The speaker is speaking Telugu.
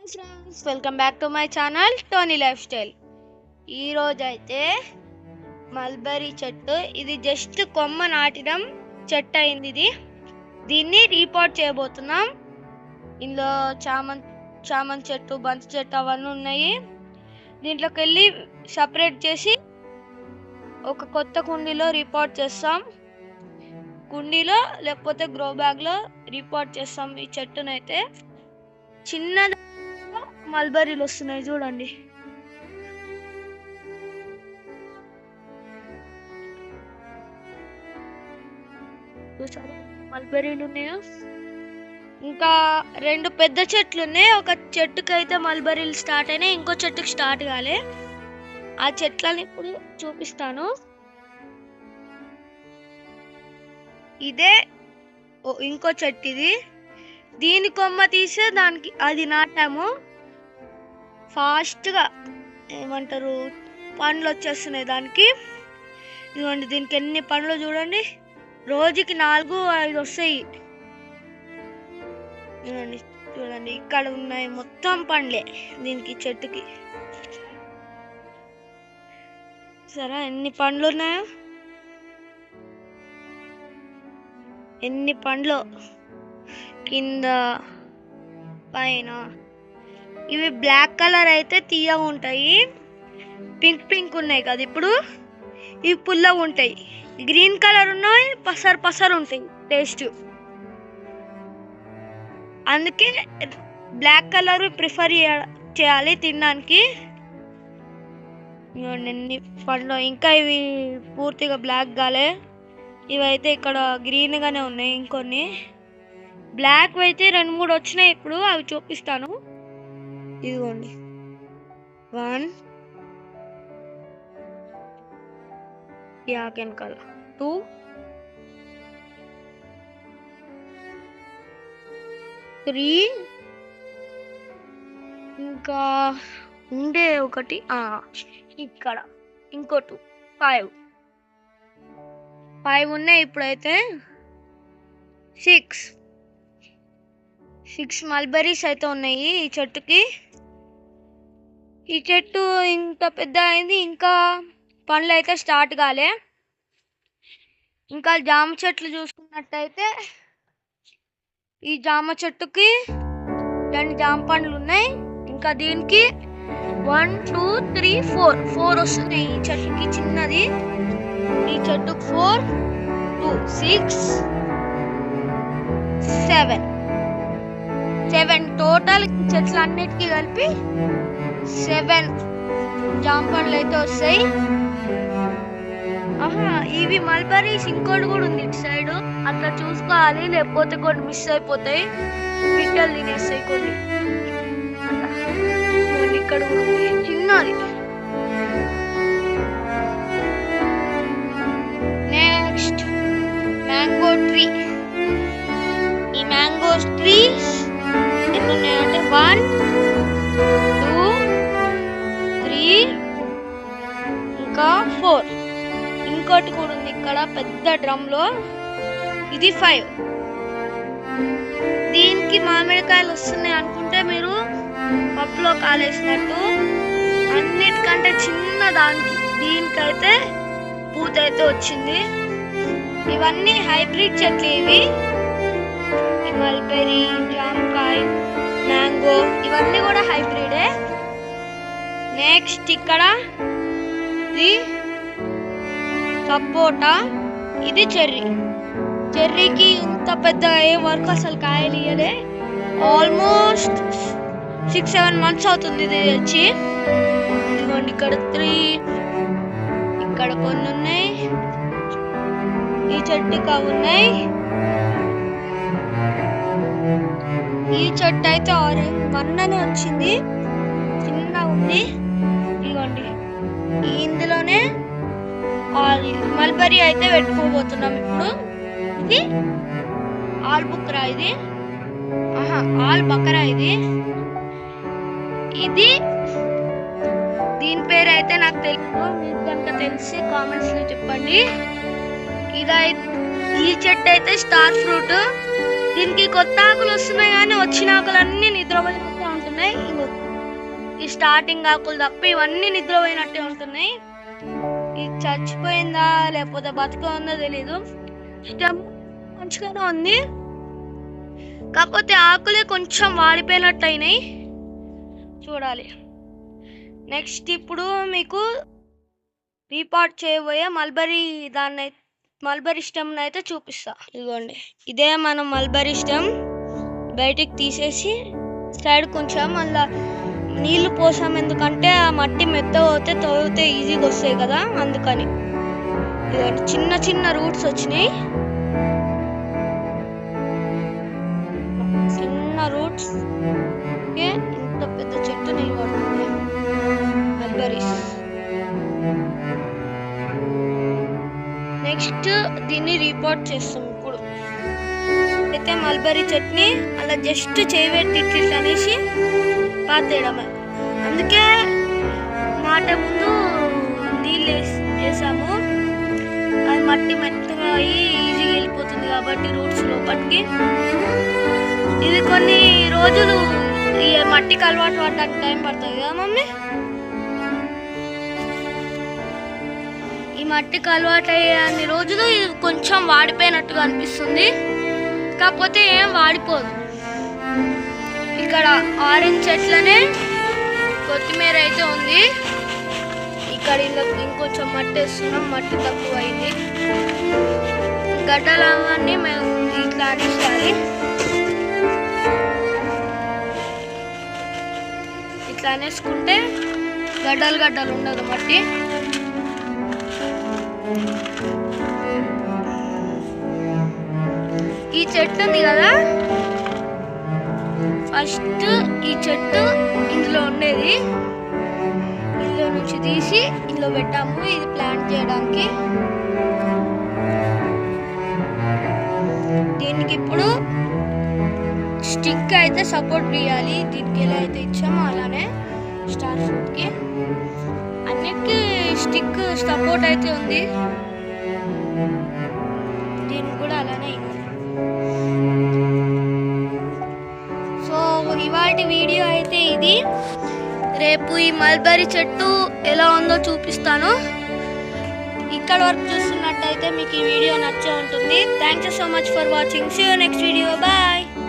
Hi friends, welcome back to my channel Tony life style. ఈరోజు అయితే మల్బరీ చెట్టు, ఇది జస్ట్ కొమ్మ నాటడం చెట్టు అయింది. దీన్ని రీపోర్ట్ చేయబోతున్నాం. ఇందులో చామంతి చెట్టు, బంతి చెట్టు అవన్నీ ఉన్నాయి. దీంట్లోకి వెళ్ళి సపరేట్ చేసి ఒక కొత్త కుండీలో రీపోర్ట్ చేస్తాం. కుండీలో లేకపోతే గ్రో బ్యాగ్లో రీపోర్ట్ చేస్తాం. ఈ చెట్టునైతే చిన్న మల్బరీలు వస్తున్నాయి చూడండి. మల్బరీలు ఉన్నాయా? ఇంకా రెండు పెద్ద చెట్లు ఉన్నాయి. ఒక చెట్టుకి అయితే మల్బరీలు స్టార్ట్ అయినాయి, ఇంకో చెట్టుకి స్టార్ట్ కాలే. ఆ చెట్లని ఇప్పుడు చూపిస్తాను. ఇదే ఇంకో చెట్టు. ఇది దీని కొమ్మ తీసే దానికి అది నాటాము. ఫాస్ట్గా ఏమంటారు, పండ్లు వచ్చేస్తున్నాయి దానికి. ఇదిగోండి, దీనికి ఎన్ని పండ్లు చూడండి, రోజుకి 4-5 వస్తాయి. చూడండి చూడండి, ఇక్కడ ఉన్నాయి మొత్తం పండ్లే దీనికి చెట్టుకి. సరే, ఎన్ని పండ్లు ఉన్నాయో, ఎన్ని పండ్లు కింద పైన. ఇవి బ్లాక్ కలర్ అయితే తీయగా ఉంటాయి, పింక్ ఉన్నాయి కదా ఇప్పుడు. ఇవి పుల్లగా ఉంటాయి. గ్రీన్ కలర్ ఉన్నాయి, పసరు ఉంటాయి టేస్ట్. అందుకే బ్లాక్ కలర్ ప్రిఫర్ చేయాలి తినడానికి. ఎన్ని పండ్లు, ఇంకా ఇవి పూర్తిగా బ్లాక్ కాలే. ఇవైతే ఇక్కడ గ్రీన్ గానే ఉన్నాయి. ఇంకొన్ని బ్లాక్ అయితే 2-3 వచ్చినాయి ఇప్పుడు, అవి చూపిస్తాను. ఇదిగోండి, 1 వెనకాల 2 3 ఇంకా ఉండే ఒకటి ఇక్కడ ఇంకో 2 5 ఉన్నాయి. ఇప్పుడైతే 6 మల్బరీస్ అయితే ఉన్నాయి ఈ చెట్టుకి. ఈ చెట్టు ఇంత పెద్ద అయింది, ఇంకా పండ్లు అయితే స్టార్ట్ కాలే. ఇంకా జామ చెట్లు చూసుకున్నట్టయితే ఈ జామ చెట్టుకి 2 జామ పండ్లు ఉన్నాయి. ఇంకా దీనికి 1 2 3 4 వస్తున్నాయి ఈ చెట్టుకి. చిన్నది ఈ చెట్టుకు 4 2 6 7 టోటల్ చెట్లు అన్నిటికీ కలిపి 7 జామ పండ్లు అయితే వస్తాయి. ఇవి మల్బరీస్. ఇంకోటి కూడా ఉంది ఇటు సైడ్, అట్లా చూసుకోవాలి, లేకపోతే కొన్ని మిస్ అయిపోతాయి, పిట్టలు తినేస్తాయి కొన్ని. ఇక్కడ కూడా ఉంది చిన్నది. Next mango tree. ఈ మ్యాంగో ట్రీస్ ఎన్ని ఉన్నాయంటే 1 2 3 ఇంకా 4. ఇంకోటి కూడా ఉంది ఇక్కడ పెద్ద డ్రమ్ లో, ఇది 5. దీనికి మామిడికాయలు వస్తున్నాయి అనుకుంటే మీరు పప్పులో కాలేసినట్టు. అన్నిటికంటే చిన్న దానికి దీనికైతే పూత అయితే వచ్చింది. ఇవన్నీ హైబ్రిడ్ చెట్లు. ఇవి మల్బెరీ, జామకాయ, మ్యాంగో ఇవన్నీ కూడా హైబ్రిడే. నెక్స్ట్ ఇక్కడ ఇది సపోటా, ఇది చెర్రీకి ఇంత పెద్ద ఏం వరకు అసలు కాయలు ఇయ్యలే. ఆల్మోస్ట్ 6-7 months అవుతుంది ఇది వచ్చి. ఇదిగోండి, ఇక్కడ 3, ఇక్కడ కొన్ని ఉన్నాయి. ఈ చెట్టుకి అవి ఉన్నాయి. ఈ చెట్టు అయితే 1 అనే వచ్చింది, చిన్న ఉంది. ఇదిగోండి, ఇందులోనే మల్బరీ అయితే పెట్టుకోబోతున్నాం ఇప్పుడు. ఇది ఆల్ బుక్రా, ఇది ఆల్ బకరా. ఇది దీని పేరు అయితే నాకు తెలియదు, మీకు కనుక తెలిసి కామెంట్స్ లో చెప్పండి. ఈ చెట్టు అయితే స్టార్ ఫ్రూట్. దీనికి కొత్త ఆకులు వస్తున్నాయి, కానీ వచ్చిన ఆకులన్నీ నిద్రపోయినట్టే ఉంటుంది. ఉన్నాయి. ఈ స్టార్టింగ్ ఆకులు తప్ప ఇవన్నీ నిద్రపోయినట్టే ఉంటున్నాయి. ఇది చచ్చిపోయిందా లేకపోతే బతుక ఉందో తెలీదు. స్టెమ్ మంచిగానే ఉంది, కాకపోతే ఆకులే కొంచెం వాడిపోయినట్టు అయినాయి. చూడాలి. నెక్స్ట్ ఇప్పుడు మీకు రీపాట్ చేయబోయే మల్బరీ స్టెమ్ అయితే చూపిస్తా. ఇదిగోండి, ఇదే మనం మల్బరీ స్టెమ్. బయటికి తీసేసి సైడ్ కొంచెం మళ్ళా నీళ్లు పోసాం, ఎందుకంటే ఆ మట్టి మెత్తగా అవుతే తవ్వితే ఈజీగా వస్తాయి కదా, అందుకని. ఇదిగోండి, చిన్న చిన్న రూట్స్ వచ్చినాయి, చిన్న రూట్స్. ఇంత పెద్ద చెట్టు నిలబడుతుంది మల్బరీస్. నెక్స్ట్ దీన్ని రిపోర్ట్ చేస్తాం. ఇప్పుడు అయితే మల్బరీ చెట్టుని అలా జస్ట్ చేయబెట్టి అనేసి పాతేయడమే. అందుకే నాటే ముందు నీళ్ళు వేసాము, అది మట్టి మెత్తగా అయ్యి ఈజీగా వెళ్ళిపోతుంది కాబట్టి రూట్స్ లోపలికి. ఇది కొన్ని రోజులు ఈ మట్టికి అలవాటు పడడానికి టైం పడుతుంది కదా మమ్మీ. ఈ మట్టికి అలవాటు అయ్యే అన్ని రోజులు ఇది కొంచెం వాడిపోయినట్టుగా అనిపిస్తుంది, కాకపోతే ఏం వాడిపోదు. ఇక్కడ ఆరెంజ్ చెట్లనే కొత్తిమీర అయితే ఉంది. ఇక్కడ ఇంకొంచెం మట్టి వేస్తున్నాం, మట్టి తక్కువ అయింది. గడ్డలు అవన్నీ మేము ఇట్లా అనేసాలి, ఇట్లా అనేసుకుంటే గడ్డలు ఉండదు మట్టి. ఈ చెట్టు ఉంది కదా, ఫస్ట్ ఈ చెట్టు ఇందులో ఉండేది, ఇందులో నుంచి తీసి ఇందులో పెట్టాము. ఇది ప్లాంట్ చేయడానికి. దీనికి ఇప్పుడు స్టిక్ అయితే సపోర్ట్ చేయాలి. దీనికి ఎలా అయితే ఇచ్చామో అలానే స్టార్ ఫ్రూట్కి అన్నిటికీ స్టిక్ సపోర్ట్ అయితే ఉంది, దీనికి కూడా అలానే ఇవ్వాలి. సో ఇవాల్టి వీడియో అయితే ఇది. రేపు ఈ మల్బరీ చెట్టు ఎలా ఉందో చూపిస్తాను. ఇక్కడ వరకు చూస్తున్నట్టయితే మీకు ఈ వీడియో నచ్చే ఉంటుంది. Thank you so much for watching. See you next video. Bye.